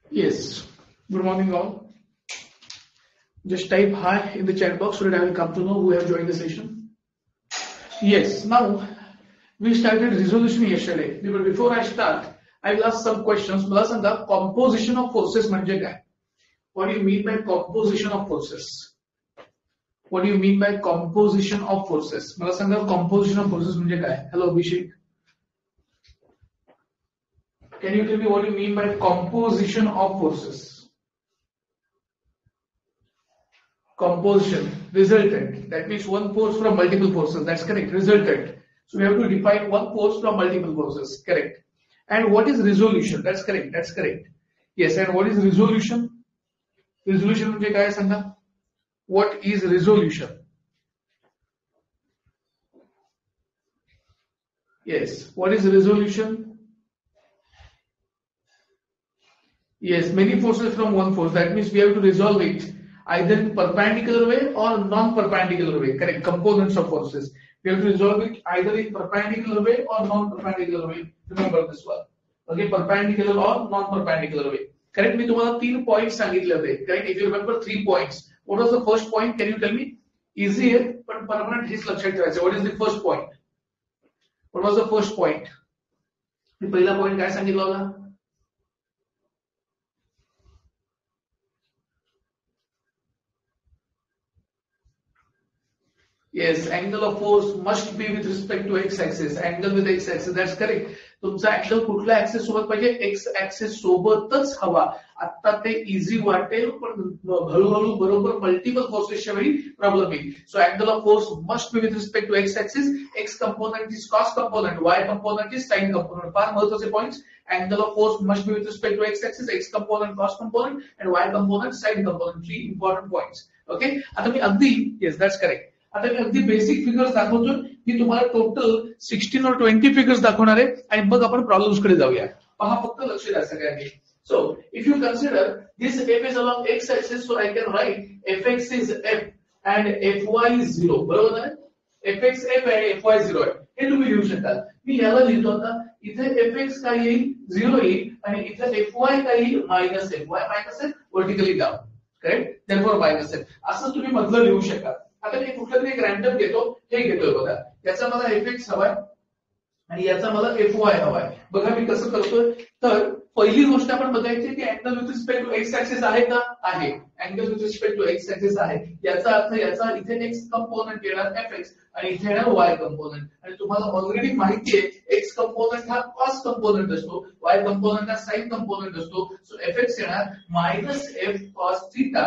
Yes. Good morning, all. Just type hi in the chat box so that I will come to know who have joined the session. Yes. Now we started resolution yesterday. But before I start, I will ask some questions. मला सांगा composition of forces म्हणजे काय? What do you mean by composition of forces? What do you mean by composition of forces? मला सांगा composition of forces म्हणजे काय? Hello, Abhishek. Can you tell me what you mean by composition of forces? Composition, resultant. That means one force from multiple forces. That's correct. Resultant. So we have to define one force from multiple forces. Correct. And what is resolution? That's correct. That's correct. Yes. And what is resolution? Resolution म्हणजे काय सांगा? What is resolution? Yes. What is resolution? Yes. Many forces from one force. That means we have to resolve it either in perpendicular way or non-perpendicular way. Correct. Components of forces. We have to resolve it either in perpendicular way or non-perpendicular way. Remember this one. Okay, perpendicular or non-perpendicular way. Correct. मी तुम्हाला 3 points सांगितले होते. Correct. If you remember 3 points. What was the first point? Can you tell me? Easy आहे पण permanent हेच लक्षात ठेवायचं. What is the first point? What was the first point? मी पहिला point काय सांगितला होता? Yes, angle of force must be with respect to x-axis. Angle with x-axis. That's correct. तुमचा अँगल कुठल्या ऍक्सिस सोबत पाहिजे? एक्स ऍक्सिस सोबतच हवा. आता ते इझी वाटेल पण हळूहळू बरोबर मल्टिपल फोर्सेसच्या वेळी प्रॉब्लेम येईल. So angle of force must be with respect to x axis. X component is cos component, y component is sine component. फार महत्वाचे points. Angle of force must be with respect to x-axis, x component, cos component, and y component, sin component. 3 important points. Okay. आता मी अगदी yes, that's correct. आता मी अगदी basic figures दाखवतो. मी तुम्हाला total 16 or 20 figures दाखवणार आहे आणि मग आपण प्रॉब्लेम्स कडे जाऊया. पहा फक्त लक्ष द्या सगळ्यांनी. So if you consider this f is along x axis, so I can write fx is f and fy is 0. बरोबर आहे? fx f आणि fy 0 आहे. हे तुम्ही लिहू शकता. मी याला लिहितो आता. इथे fx काय येईल? 0 येईल आणि इथे fy काय येईल? Minus f. y minus f vertically down. Correct? Therefore minus f. असं तुम्ही मधलं लिहू शकता. आता मी कुठलं तरी एक रॅन्डम घेतो. हे घेतोय बघा. याचा मला fx हवाय आणि याचा मला fy हवाय. बघा मी कसं करतोय. तर पहिली गोष्ट आपण बघायची की angle with respect to x axis आहे का? आहे. Angle with respect to x axis आहे. याचा अर्थ याचा इथे एक्स कंपोनेंट येणार fx आणि इथे येणार वाय कंपोनेंट. आणि तुम्हाला ऑलरेडी माहिती आहे एक्स कंपोनेंट हा कॉस कंपोनेंट असतो, वाय कंपोनेंट हा साइन कंपोनेंट असतो. सो fx येणार minus f cos theta.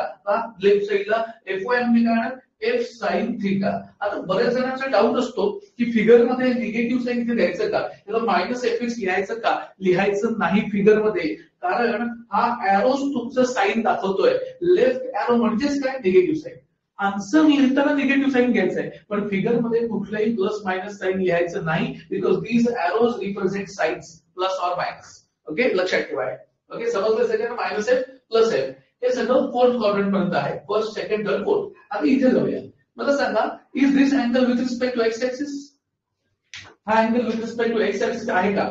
Left साइडला fy म्हणजे काय येणार? F sine theta. आता बऱ्याच जणांचा डाऊट असतो की फिगर मध्ये निगेटिव्ह साइन इथे द्यायचं का? त्याला मायनस एफएक्स लिहायचं का? लिहायचं नाही फिगर मध्ये. कारण हा एरोज तुमचं साइन दाखवतोय. लेफ्ट एरो म्हणजेच काय? Negative sign. आन्सर लिहिताना निगेटिव्ह साइन घ्यायचं आहे पण फिगर मध्ये कुठलाही प्लस मायनस साइन लिहायचं नाही. Because these arrows represent signs plus or minus. Okay, लक्षात ठेवा. ओके, समजलं सगळ्यांना? मायनस एफ प्लस एफ हे सगळं फोर्थ क्वाड्रंट पर्यंत आहे. First, second, third, fourth. आता इथे जाऊया. मला सांगा, is this angle with respect to x axis? हा angle with respect to x axis आहे का?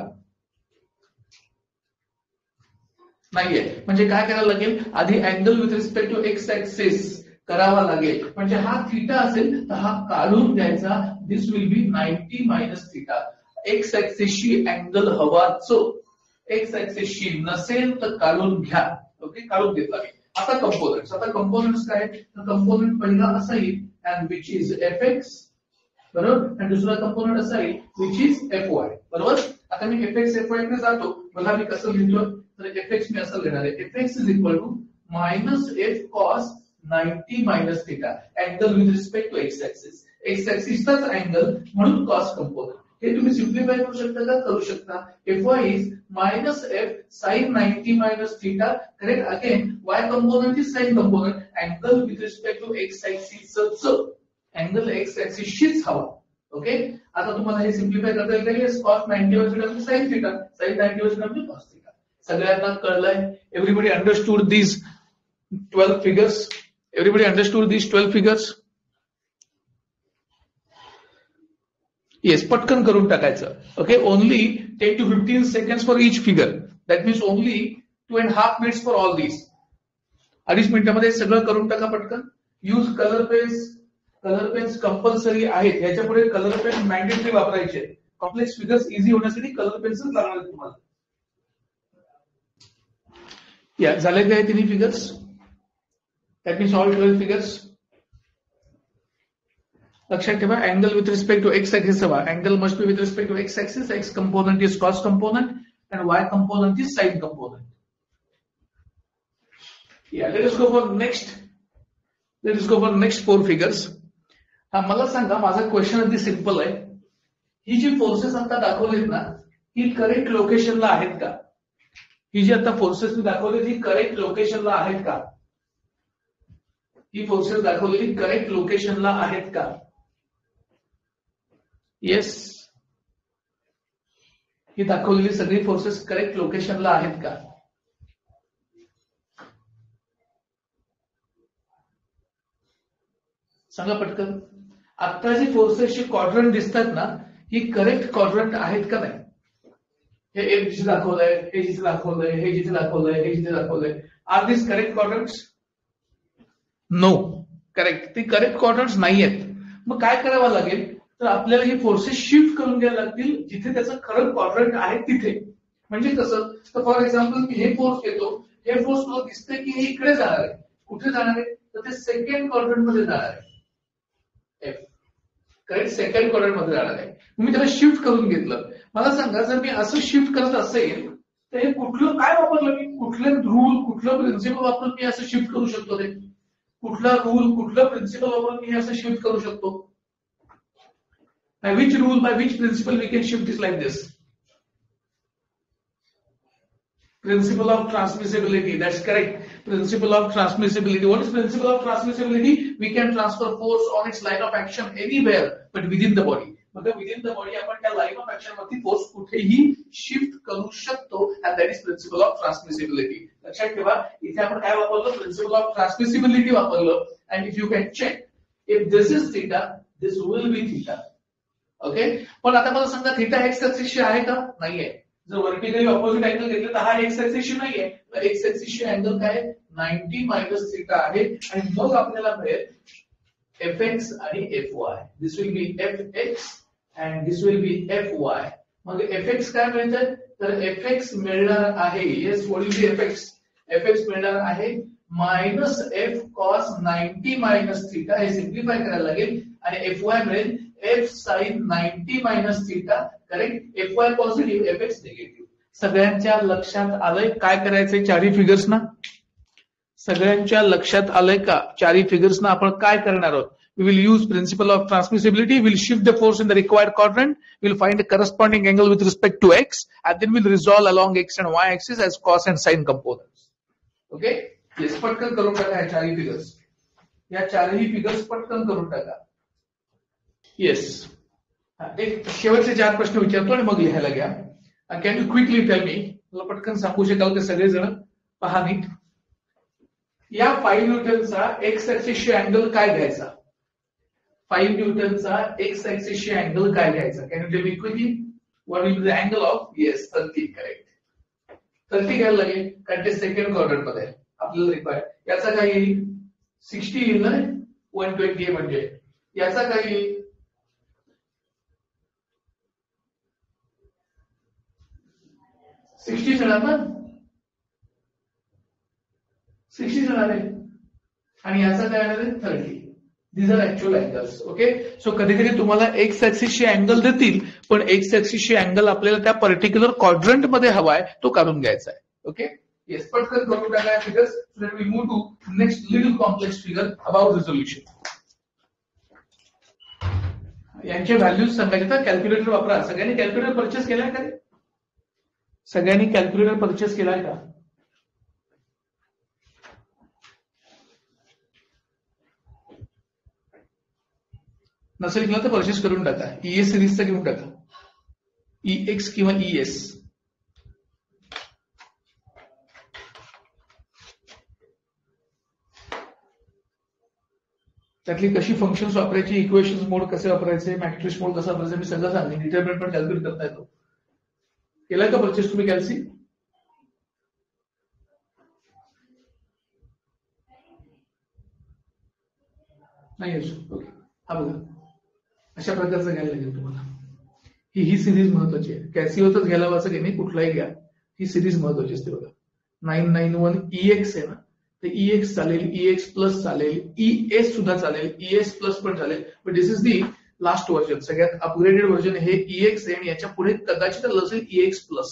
नाहीये. म्हणजे काय करायला लागेल? आधी angle with respect to x axis करावा लागेल. म्हणजे हा थिटा असेल तर हा काढून द्यायचा. This will be 90 minus theta. X ऍक्सिसशी अँगल हवाच. एक्स ऍक्सिसशी नसेल तर काढून घ्या. ओके, काढून घेतला मी. आता कंपोनेंट्स. आता कंपोनेंट्स काय? तर कंपोनेंट पहिला असा येईल अँड विच इज fx. बरोबर. आणि दुसरा कंपोनेंट असा येईल विच इज fy. बरोबर. आता मी fx fy कडे जातो. बघा मी कसं लिहितो. तर fx मी असं लिहिणार आहे. fx is equal to minus f cos 90 minus theta. Angle with respect to x axis. X ऍक्सिसचाच अँगल म्हणून कॉस कंपोनेंट. हे तुम्ही सिम्प्लिफाय करू शकता का? करू शकता. fy is minus f sine 90 minus theta. Correct. Again y component is sine component. Angle with respect to X ऍक्सिसच. अँगल एक्स ऍक्सिसशीच हवा. ओके. आता तुम्हाला हे सिम्प्लिफाय करता येईल का? कॉस 90 वरती साइन थिटा, साइन 90 वरती कॉस थिटा. सगळ्यांना कळलंय? Everybody understood these 12 figures? Everybody understood these 12 figures? Yes, पटकन करून टाकायचं. Okay, only 10 to 15 seconds for each figure. That means only 2.5 minutes for all this. 2.5 मिनिटांमध्ये सगळं करून टाका पटकन. यूज कलर पेन्स कंपल्सरी आहेत. ह्याच्या पुढे कलर पेन मॅन्डेटरी वापरायचे. कॉम्प्लेक्स फिगर्स इझी होण्यासाठी कलर पेन्सिल लागणार आहेत तुम्हाला. या झाले काय तिन्ही figures? That means all 12 figures. लक्षात ठेवा, angle with respect to x axis हवा. Angle must be with respect to x axis. X component is cos component and y component is sin component. Yeah, let us go for next 4 figures. हा मला सांगा, माझा question अगदी simple आहे. ही जी forces आता दाखवलीत ना, ही correct लोकेशनला आहेत का? ही जी आता फोर्सेस दाखवली ही करेक्ट लोकेशनला आहेत का? ही फोर्सेस दाखवलेली करेक्ट लोकेशनला आहेत का? येस. ही दाखवलेली सगळी फोर्सेस करेक्ट लोकेशनला आहेत का? सांगा पटकन. आता जी फोर्सेसची क्वाड्रंट दिसतात ना, ही करेक्ट क्वाड्रंट आहेत का नाही? हे एक जिथे दाखवलंय, हे जिथे दाखवलंय, हे जिथे दाखवलंय, हे जिथे दाखवलंय. आर दिस करेक्ट क्वाड्रंट्स? नो. करेक्ट. ती करेक्ट क्वाड्रंट्स नाही आहेत. मग काय करावं लागेल? तर आपल्याला ही फोर्सेस शिफ्ट करून घ्यायला लागतील जिथे त्याचं खरं क्वाड्रंट आहे तिथे. म्हणजे कसं? तर फॉर एक्झाम्पल मी हे फोर्स घेतो, हे फोर्स मला दिसतंय की हे इकडे जाणार आहे. कुठे जाणार आहे? तर ते सेकंड क्वाड्रंट मध्ये जाणार आहे. एफ करेक्ट सेकंड क्वाड्रंट मध्ये जाणार आहे. मी त्याला शिफ्ट करून घेतलं. मला सांगा, जर मी असं शिफ्ट करत असेल तर हे कुठलं काय वापरलं मी? कुठले रूल, कुठलं प्रिन्सिपल वापरून मी असं शिफ्ट करू शकतो? ते कुठला रूल, कुठलं प्रिन्सिपल वापरून मी असं शिफ्ट करू शकतो? By which rule, by which principle we can shift this like this? Principle of transmissibility. That's correct. Principle of transmissibility. What is principle of transmissibility? We can transfer force on its line of action anywhere, but within the body. मतलब within the body आपण त्या line of action वरती force कुठेही shift करू शकतो, and that is principle of transmissibility. लक्षात ठेवा, इथे आपण काय वापरलं? Principle of transmissibility वापरलं. And if you can check, if this is theta, this will be theta. Okay. पण आता मला सांगा, थीटा एक्स ऍक्सिसशी आहे का? नाहीये. जर वर्टिकली ऑपोजिट अँगल घेतलं तर हा एक्स ऍक्सिसशी नाहीये. तर एक्स ऍक्सिसशी अँगल काय? 90 मायनस थीटा आहे. आणि मग आपल्याला मिळेल एफ एक्स आणि F Y. This will B F x and this will B F Y. मग एफ एक्स काय मिळतं? तर एफ एक्स मिळणार आहे, yes, what will be F x? F x मिळणार आहे minus F cos 90 minus theta. हे सिम्प्लिफाय करायला लागेल. आणि एफ वाय मिळेल F sine 90 minus theta. Correct. F Y positive, F x negative. सगळ्यांच्या लक्षात आलंय काय करायचंय? चारही फिगर्स ना सगळ्यांच्या लक्षात आलंय का? चारही फिगर्स ना आपण काय करणार आहोत? We will use principle of transmissibility. We'll shift the force in the required quadrant. We'll find a corresponding angle with respect to x, and then we'll resolve along x and y axis as cos and sin components. Okay? Yes, पटकन करून टाका ह्या चारही figures. या चारही figures पटकन करून टाका. येस. एक शेवटचे 4 प्रश्न विचारतो आणि मग लिहायला घ्या. Can you quickly tell me? मला पटकन सांगू शकाल ते सगळेजण? पहा नीट. या 5 न्यूटनचा एक्स ऍक्सिसशी अँगल काय घ्यायचा? 5 न्यूटनचा एक्स ऍक्सिसशी अँगल काय घ्यायचा? Can you tell me quickly? What will be the angle of? Yes, 30. Correct. 30 घ्यायला लागेल कारण ते सेकंड क्वाड्रंट मध्ये आपल्याला रिक्वायर. याचा काय येईल? 60 येईल ना? 120 म्हणजे. याचा काय येईल? 60 येणार ना? 60 येणार आहे. आणि याचा काय येणार आहे? 30. These are actual angles. Okay. So कधी कधी तुम्हाला एक्स ऍक्सिसची अँगल देतील, पण एक्स ऍक्सिसची अँगल आपल्याला त्या पर्टिक्युलर क्वाड्रंट मध्ये हवाय, तो काढून घ्यायचा आहे. ओके. येस, पटकन करून टाका figures. So let we move to next little complex figure about resolution. यांचे व्हॅल्यूज सांगायचे तर कॅल्क्युलेटर वापरा. सगळ्यांनी कॅल्क्युलेटर परचेस केलाय का? सगळ्यांनी कॅल्क्युलेटर परचेस केलाय का? नसेल केलं तर परचेस करून टाका. ईएस सिरीजचा घेऊन टाका. ईएक्स किंवा ईएस. त्यातली कशी फंक्शन्स वापरायची, इक्वेशन्स मोड कसे वापरायचे, मॅट्रिक्स मोड कसा वापरायचा, मी सगळं सांगेन. डिटर्मिनंट पण कॅल्क्युलेट करता येतो. केलाय का परचेस तुम्ही कॅल्सी? नाही असू. ओके, हा बघा अशा प्रकारचं घ्यायला लागेल तुम्हाला. ही सिरीज महत्वाची आहे. कॅसिओतच घ्यायला असं काही नाही, कुठलाही घ्या, ही सिरीज महत्वाची असते बघा. 991 EX आहे ना, तर EX चालेल, EX प्लस चालेल, ES सुद्धा चालेल, ES प्लस पण चालेल, but this is the last version. सगळ्यात अपग्रेडेड व्हर्जन हे EX आहे आणि याच्या पुढे कदाचित असेल EX प्लस.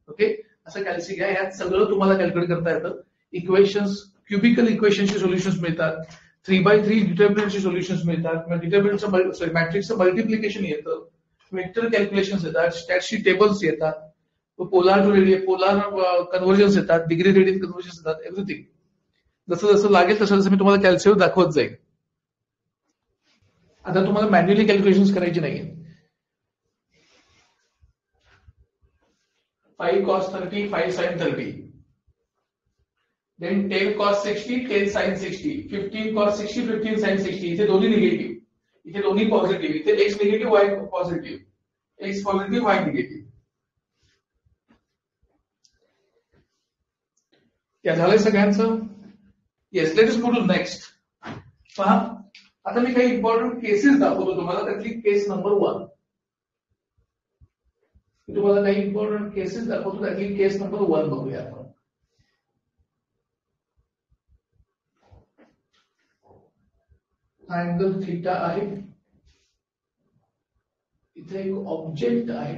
ओके, असं कॅल्सी घ्या. यात सगळं तुम्हाला कॅल्क्युलेट करता येतं. इक्वेशन्स, क्युबिकल इक्वेशनचे सोल्युशन्स मिळतात, 3x3 डिटर्मिनंटचे सोल्युशन्स मिळतात, डिटर्मिनंटचं मॅट्रिक्सचं मल्टिप्लिकेशन येतं, वेक्टर कॅल्क्युलेशन्स येतात, स्टॅटशी टेबल्स येतात, पोलार कन्व्हर्जन्स येतात, डिग्री रेडियन कन्व्हर्जन्स येतात, एव्हरीथिंग. जसं जसं लागेल तसं जसं मी तुम्हाला कॅल्क्युलेट दाखवत जाईल. आता तुम्हाला मॅन्युअली कॅल्क्युलेशन्स करायची नाहीये. 5 cos 30, 5 sin 30. Then 10 cos 60, 10 sin 60, 15 cos 60, 15 sin 60. इथे दोन्ही निगेटिव्ह, इथे दोन्ही पॉझिटिव्ह, इथे x negative, y positive, x positive, y negative. या झालंय सगळ्यांचं. Yes, let us move to next. पहा, आता मी काही इम्पॉर्टंट केसेस दाखवतो तुम्हाला. त्यातली केस नंबर 1. तुम्हाला काही इम्पॉर्टंट केसेस दाखवतो, त्यातली केस नंबर 1 बघूया आपण. हा अँगल थीटा आहे, इथे एक ऑब्जेक्ट आहे,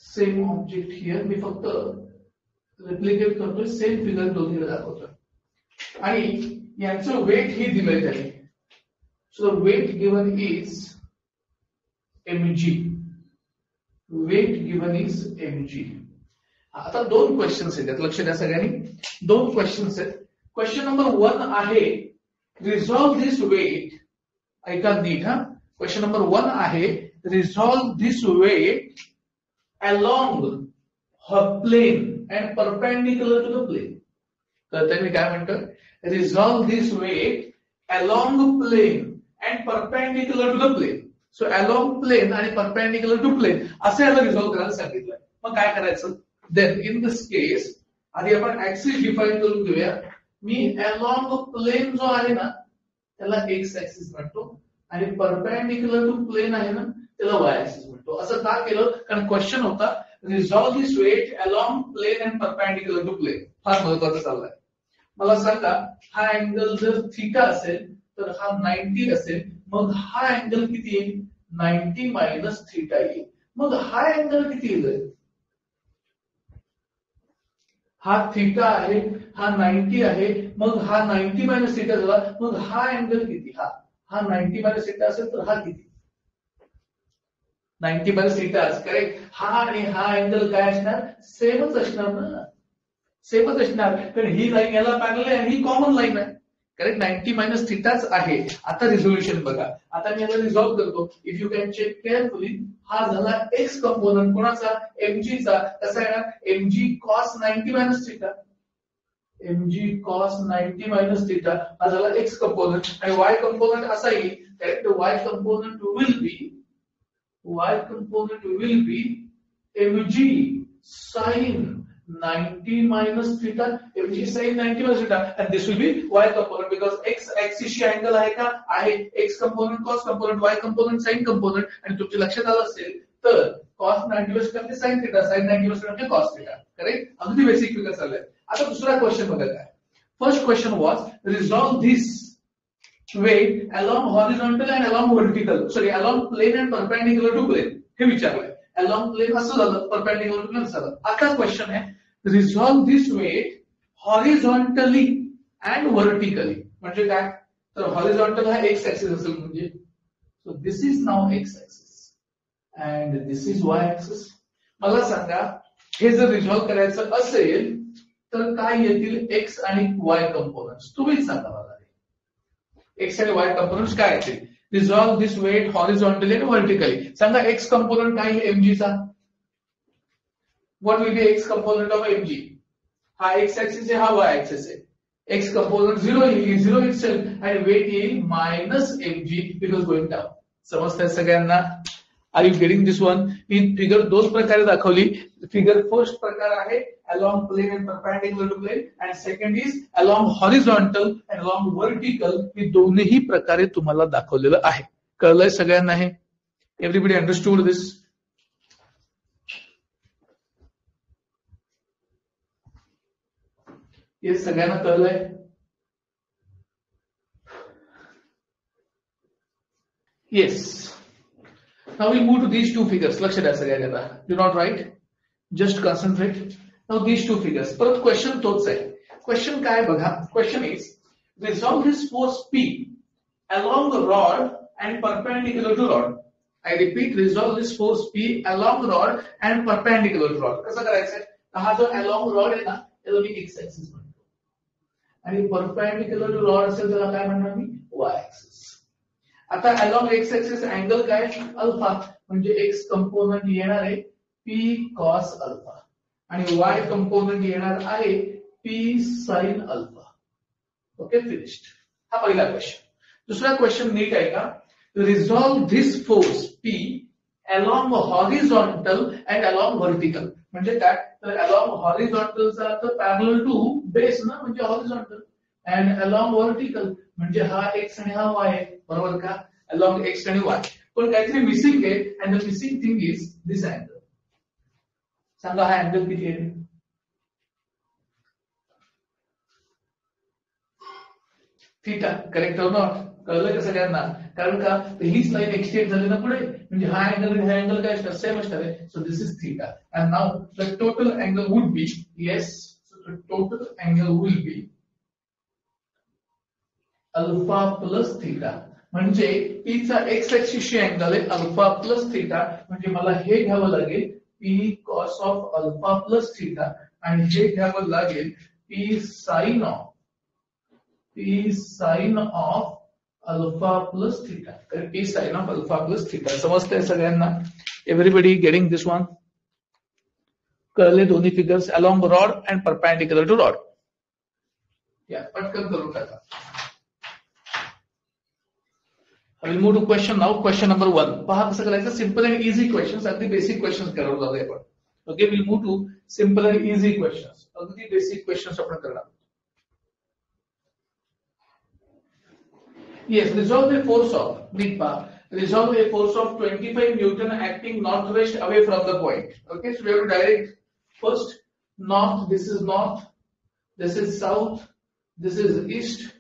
सेम ऑब्जेक्ट हिअर. मी फक्त रिप्लिकेट करतोय, सेम फिगर दोन्हीला दाखवतोय आणि यांचं वेट हे दिलंय त्याने. So the weight given is mg. Weight given is mg. आता 2 क्वेश्चन्स आहेत, लक्ष द्या सगळ्यांनी. 2 क्वेश्चन्स आहेत. क्वेश्चन नंबर 1 आहे रिझॉल्व दिस वेट. ऐका नीट हा. क्वेश्चन नंबर 1 आहे resolve this weight along her plane and perpendicular to the plane. तर मी काय म्हणतो, resolve this weight along plane and perpendicular to the plane. So along plane आणि perpendicular to plane असं याला रिझॉल्व करायला सांगितलंय. मग काय करायचं, देन इन दिस केस आधी आपण ऍक्सिस डिफाइन करून घेऊया. मी along प्लेन जो आहे ना त्याला एक्स ऍक्सिस म्हणतो आणि परपेंडिक्युलर टू प्लेन आहे ना त्याला वाय ऍक्सिस म्हणतो. असं का केलं, कारण क्वेश्चन होता resolve this weight along plane and perpendicular to plane. फार महत्वाचं चाललंय. मला सांगा, हा अँगल जर थीटा असेल तर हा 90 असेल, मग हा अँगल किती येईल, 90 मायनस थीटा येईल. मग हा अँगल किती येईल, हा थीटा आहे, हा 90 आहे, मग हा 90 मायनस थीटा झाला, मग हा अँगल किती, हा 90 मायनस थीटा असेल तर हा किती, 90 मायनस थीटा. करेक्ट. हा आणि हा अँगल काय असणार, सेमच असणार ना, सेमच असणार, कारण ही लाईन याला पॅरलल आहे आणि ही कॉमन लाईन आहे. करेक्ट. 90 मायनस थीटाच आहे. आता रिझोल्युशन बघा. आता मी याला रिझॉल्व करतो. If you can check carefully, हा झाला एक्स कंपोनंट कोणाचा, एमजीचा. कसा येणार, mg cos 90 minus theta, mg cos 90 minus theta हा झाला एक्स कंपोनंट. आणि वाय कंपोनंट असा येईल, correct. Y component will be mg sine 90 minus theta, mg sin 90 minus theta, and this will be y component because x axis ची angle आहे का, आहे. x component cos component, y component sin component. आणि तुमच्या लक्षात आलं असेल तर cos 90 minus theta sin theta, sin 90 minus theta cos theta. Correct. अगदी बेसिक फिगर चाललंय. आता दुसरा क्वेश्चन बघा काय. First question was resolve this weight along horizontal and along vertical, sorry along plane and perpendicular to plane. हे विचारलंय. along plane असं झालं, perpendicular to plane झालं. आता क्वेश्चन आहे resolve this weight horizontally and vertically. म्हणजे काय, तर हॉरिझॉन्टल हा एक्स ऍक्सिस असेल, म्हणजे so this is now x axis and this is Y axis. मला सांगा, हे जर रिझॉल्व करायचं असेल तर काय येतील एक्स आणि वाय कंपोनंट्स, तुम्हीच सांगा मला. एक्स आणि वाय कंपोनंट्स काय येतील, रिझॉल्व दिस वेट हॉरिझॉन्टली आणि व्हर्टिकली. सांगा एक्स कंपोनंट काय आहे एमजीचा. What will be x component of mg? हा x axis आहे, हा y axis आहे. x component 0 येईल, 0 itself, and weight येईल minus mg because going down. समजतंय सगळ्यांना. Are you getting this one. ही फिगर 2 प्रकारे दाखवली. फिगर फर्स्ट प्रकार आहे along plane and perpendicular to plane, and second is along horizontal along vertical मी दोन्ही प्रकारे तुम्हाला दाखवलेलं आहे. कळलंय सगळ्यांना हे? Everybody understood this? हे सगळ्यांना कळलंय? Yes. Now we move to these two figures. लक्ष द्या सगळ्यांनी आता. Do not write, just concentrate. Now these two figures. परत क्वेश्चन तोच आहे. क्वेश्चन काय बघा. Question is resolve this force P along the rod and perpendicular to rod. I repeat, resolve this force P along rod and perpendicular to rod. कसं करायचंय? हा जो along rod आहे ना, त्याला मी x axis म्हणतो आणि perpendicular to rod असेल त्याला काय म्हणणार मी? y axis. आता along x axis अँगल काय? अल्फा. म्हणजे x कंपोनंट येणार आहे p cos अल्फा आणि y कंपोनंट येणार आहे p sin alpha. Okay, finished. हा पहिला क्वेश्चन. दूसरा क्वेश्चन नीट आहे का? Resolve this force P along horizontal and along vertical. म्हणजे काय? तर अलॉंग हॉरिझॉन्टलचा अर्थ पॅरलल टू बेस ना, म्हणजे हॉरिझॉन्टल. अँड अलॉंग व्हर्टिकल म्हणजे हा एक्स आणि हा वाय आहे. बरोबर का? अलॉंग एक्स आणि वाय. पण काहीतरी मिसिंग आहे and the missing thing is this angle. सांगा हा अँगल किती आहे? थीटा. करेक्ट और नॉट? कळलं का सगळ्यांना? कारण का हीच लाईन एक्सटेंड झाली ना पुढे, म्हणजे हा अँगल आणि हा अँगल काय असणार? सेम असणार आहे. So this is theta. And now the total angle would be, yes, the total angle will be alpha plus theta. म्हणजे पी चा एक्स ऍक्सिसशी अँगल आहे अल्फा प्लस थीटा. म्हणजे मला हे घ्यावं लागेल P cos of alpha plus theta आणि हे घ्यावं लागेल P sine of alpha plus theta. P sine of alpha plus theta. समजतंय सगळ्यांना? Everybody getting this one? कळले दोन्ही figures along rod and perpendicular to rod? या पटकन करून टाका. I will move to question now. Question number 1. पहा कसं करायचं. Simple and easy questions. अगदी बेसिक क्वेश्चन्स करावं लागेल आपण. Okay, will move to simple and easy questions. अगदी बेसिक क्वेश्चन्स आपण करणार. Yes, resolve a force of, resolve a force of 25 Newton acting northwest away from the point. Okay, so we have to direct first north, this is north, this is south, this is east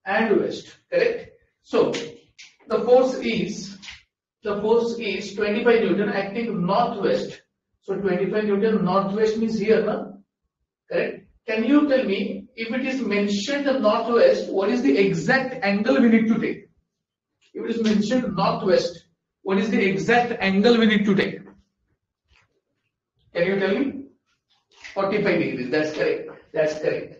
and west, correct? So, the force is 25 Newton acting northwest. So, 25 Newton northwest means here, na? Correct? Can you tell me, if it is mentioned northwest, what is the exact angle we need to take? If it is mentioned northwest, what is the exact angle we need to take? Can you tell me? 45 degrees. That's correct. That's correct.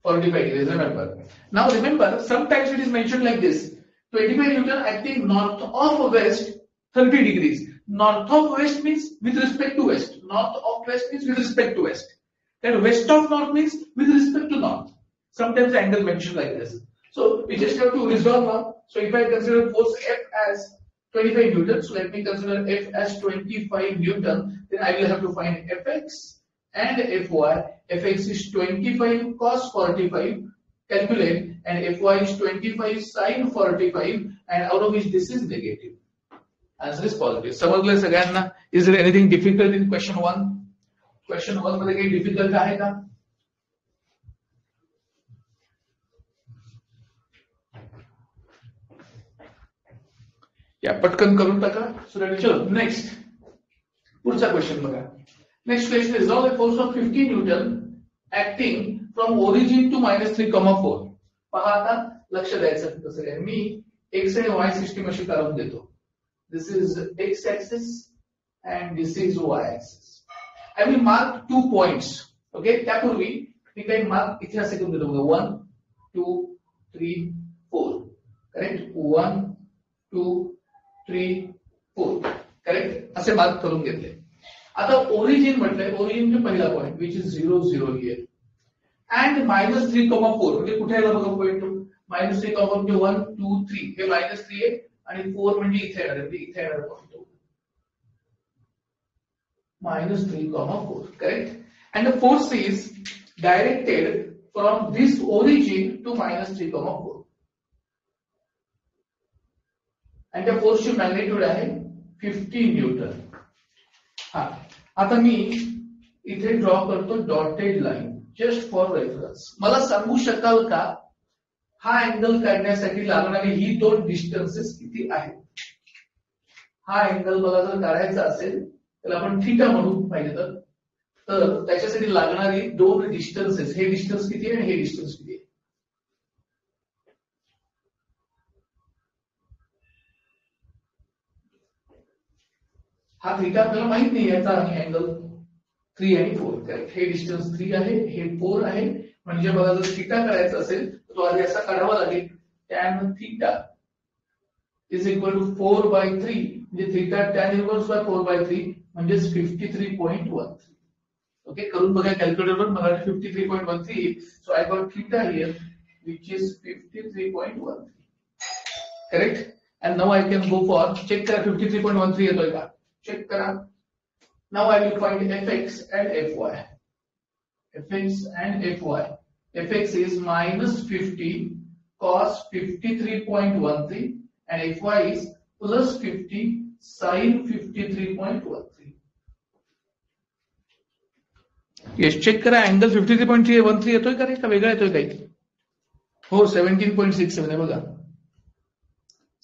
45 degrees, remember. Now remember, sometimes it is mentioned like this. 25 Newton acting north of west, 30 degrees. North of west means with respect to west. North of west means with respect to west. And west of north means with respect to north. Sometimes the angle mentioned like this. So we just have to resolve now. So if I consider force F as 25 Newton, so let me consider F as 25 Newton, then I will have to find Fx and Fy. Fx is 25 cos 45, calculate, and Fy is 25 sin 45, and out of which this is negative. Answer is positive. समजलं सगळ्यांना? Is there anything difficult in question 1? Question 1 मध्ये काही difficult आहे का? या पटकन करून टाका. चलो नेक्स्ट. पुढचा क्वेश्चन बघा. Next question is resolve a force of 50 newton acting from origin to -3,4. पहा आता लक्ष द्यायचं कसं आहे. मी एक्स आणि वाय सिस्टीम अशी काढून देतो. This is X axis and this is Y axis. I will mark 2 points. Okay, त्यापूर्वी मी काही मार्क इथे असे करून देतो बघा. 1, 2, 3, 4. करेक्ट? 1, 2, 3, 4. करेक्ट? असे मार्क करून घेतले. आता ओरिजिन म्हटलंय. ओरिजिनचे पहिला point which is 0, 0 here. And -3,4 म्हणजे कुठे आला बघा पॉईंट? -3,4 म्हणजे 1, 2, 3. हे -3 आहे आणि 4 म्हणजे इथे येणार. म्हणजे इथे येणार point. -3,4, correct? And the force is directed from this origin to -3,4 आणि त्या फोर्सची मॅग्निट्यूड आहे 50 न्यूटन. हा आता मी इथे ड्रॉ करतो dotted line just for reference. मला सांगू शकाल का हा अँगल काढण्यासाठी लागणारी ही दोन डिस्टन्सेस किती आहेत? हा अँगल मला जर काढायचा असेल त्याला आपण थीटा म्हणू पाहिजे तर त्याच्यासाठी लागणारी दोन डिस्टन्सेस, हे डिस्टन्स किती आहे आणि हे डिस्टन्स किती आहे? हा थीटा आपल्याला माहित नाही याचा अँगल 3 आणि 4. करेक्ट. हे डिस्टन्स 3 आहे, हे 4 आहे. म्हणजे मला जर थीटा करायचा असेल तर तो आधी असा काढावा लागेल. tan theta is equal to 4/3 म्हणजे थीटा tan इनवर्स बाय 4/3 म्हणजे 53.13. ओके, करून बघा कॅल्क्युलेटरवर. मला 53.13. So I got theta here which is 53.13. Correct. and now I can go for check करा 53.13 येतोय का? चेक करा. now I will find fx and fy. fx and fy. fx is -50 cos 53.13 and fy is plus 50 sin 53.13. Yes, check करा. Angle 53.13 येतोय का रे, का वेगळा येतोय काही? हो, 17.67 आहे बघा.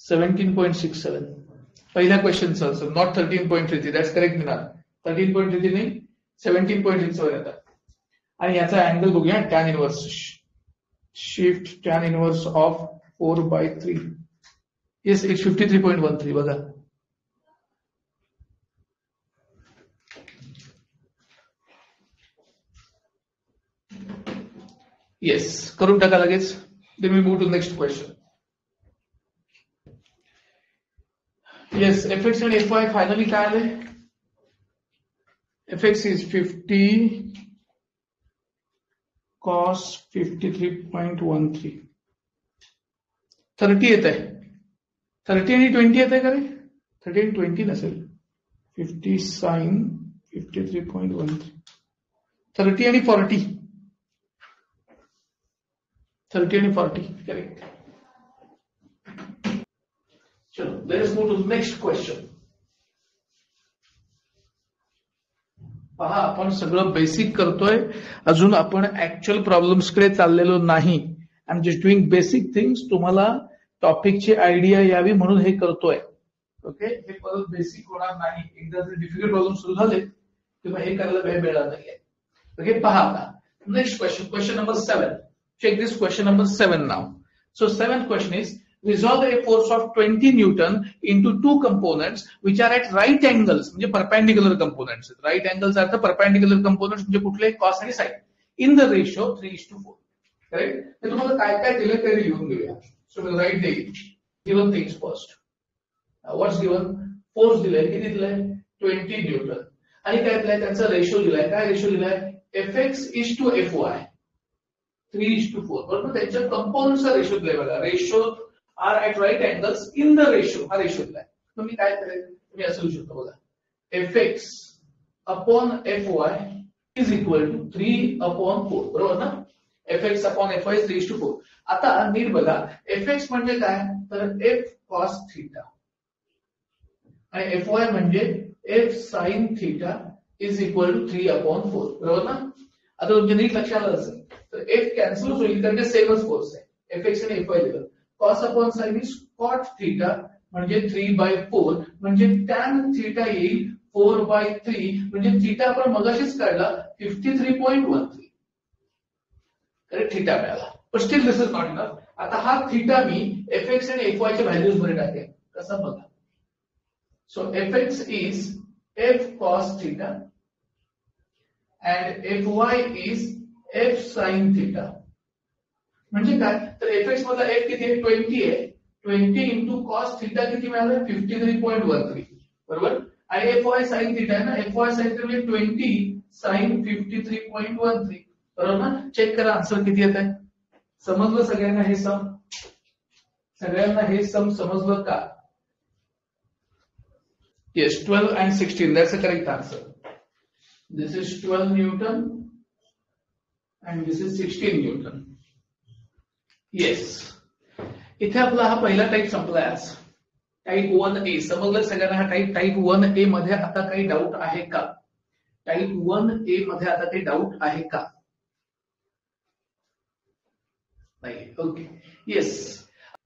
17.67 पहिल्या क्वेश्चनचं आन्सर, नॉट 13.33. दॅट्स करेक्ट मिळणार. 13.33 नाही, 17.67 येतात. आणि याचा अँगल बघूया. Tan inverse shift tan inverse of 4/3. Yes, it's 53.13 बघा. येस, करून टाका लगेच. Then we move to next question. Yes, fx आणि fy फायनली काय आले? fx is 50 cos 53.13. 30 येत आहे. 30 आणि 20 येत आहे का रे? 30 आणि 20 नसेल. 50 sin 53.13. 30 आणि 40. 30 आणि 40 करेक्ट. चलो, let's move to next question. पहा, आपण सगळं बेसिक करतोय, अजून आपण ऍक्च्युअल प्रॉब्लेम्स कडे चाललेलो नाही. I am just doing basic things. तुम्हाला टॉपिकची आयडिया यावी म्हणून हे करतोय. ओके, हे परत बेसिक होणार नाही. एकदा जर डिफिकल्ट प्रॉब्लेम सुरू झाले किंवा हे करायला वेळ मिळणार नाहीये. ओके, पहा आता next question, question number 7. Check this question number 7 now. So 7th question is, resolve a force of 20 Newton into two components which are at right angles, म्हणजे perpendicular components. Right angles अर्थ perpendicular components म्हणजे कुठले? cos आणि sin. In the ratio 3:4. Correct? तर तुम्हाला काय काय दिलं ते लिहून घेऊया. So we'll write the given things first. What's given? Force दिलाय, किती दिलाय? 20 Newton. आणि काय दिलाय? त्यांचा रेशो दिलाय. काय रेशो दिलाय? fx is to fy 3:4. बरोबर. त्यांच्या कंपाऊंडचा रेशो दिलाय बघा. Ratio are at right angles in the ratio, हा रेशो दिलाय. तुम्ही काय करेल, तुम्ही असं लिहू शकता बघा. fx upon fy is equal to 3/4. बरोबर ना? fx upon fy 3:4. आता नीट बघा, fx म्हणजे काय, तर f cos थीटा आणि fy म्हणजे f sin theta is equal to 3/4. बरोबर ना? आता तुमच्या नीट लक्षात आलं असेल तर f कॅन्सल होईल कारण ते सेमच फोर्स आहे. fx आणि fy दिलं. cos upon sin is cot theta म्हणजे 3/4 म्हणजे tan थीटा येईल 4/3 म्हणजे थीटा आपण मगाशीच काढला 53.13. करेक्ट, थीटा मिळाला. पण steel this is not enough. आता हा थीटा मी fx आणि fy च्या व्हॅल्यूज मध्ये टाकेन. कसं बघा. So fx is f cos theta and fy is f sin theta. म्हणजे काय, तर fx मधला f किती आहे? 20 आहे. 20 into cos theta किती मिळालं? 53.13. बरोबर. आणि fy sin theta आहे ना, fy sin theta म्हणजे 20 sin 53.13. बरोबर ना? चेक करा आन्सर किती येत आहे. समजलं सगळ्यांना हे सम? सगळ्यांना हे सम समजलं का? Yes, 12 and 16. That's the correct answer. This is 12 Newton and this is 16 Newton. Yes, इथे आपला हा पहिला टाईप संपलाय आज. टाईप 1A समजलं सगळ्यांना. हा टाईप 1A मध्ये आता काही डाऊट आहे का? टाईप 1A मध्ये आता काही डाऊट आहे का? नाही. Okay. Yes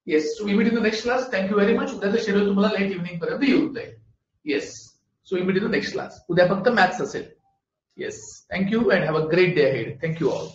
yes. So we meet in the next class. Thank you very much. उद्याचं शेड्यूल तुम्हाला लेट इव्हनिंग पर्यंत येऊन जाईल. Yes. So we meet in the next class. उद्या फक्त मॅथ्स असेल. Yes. Thank you and have a great day ahead. Thank you all.